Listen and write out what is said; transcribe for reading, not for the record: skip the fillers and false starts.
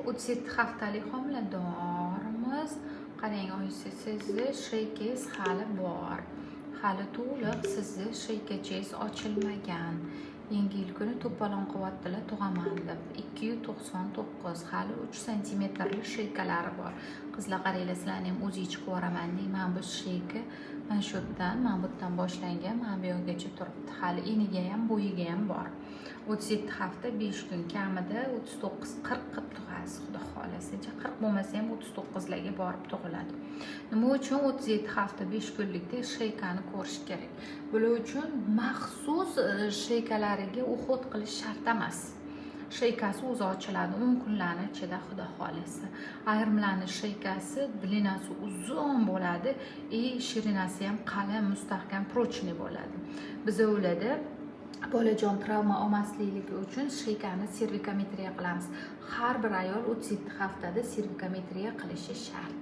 37 haftalik homiladormiz. Qarang, sizni sheykangiz hali bor. Hali to'liq sizni sheykachangiz ochilmagan. Yangi yil kuni to'polon quvvatdilar tug'aman deb. 299, hali 3 santimetrli sheykalari bor. Qizlar qaranglar, sizlarni ham o'zi chiqib yuboraman deyman. Bu sheyka mana shu yerdan, mana bu yerdan boshlangan, mana bu yergacha turibdi. Hali eniga ham, bo'yiga ham bor. 37 hafta 5 kun, kamida 39-40 qilib tug'asiz, xudo xolasa. 40 bo'lmasa ham 39larga borib tug'iladi. Nima uchun 37 hafta 5 kunlikda sheykani ko'rish kerak? Bular uchun maxsus sheykalariga uhud qilish shart emas. Sheykasi o'zi ochiladi 10 kunlarning ichida, xudo xolasa. Ayrimlarning sheykasi длинасы uzun bo'ladi, shirinasi ham qalin, mustahkam, прочный bo'ladi. Biz o'yladi bolajon travma olmasligi uchun sheykani servikometriya qilamiz. Har bir ayol 37 haftada servikometriya qilishi shart.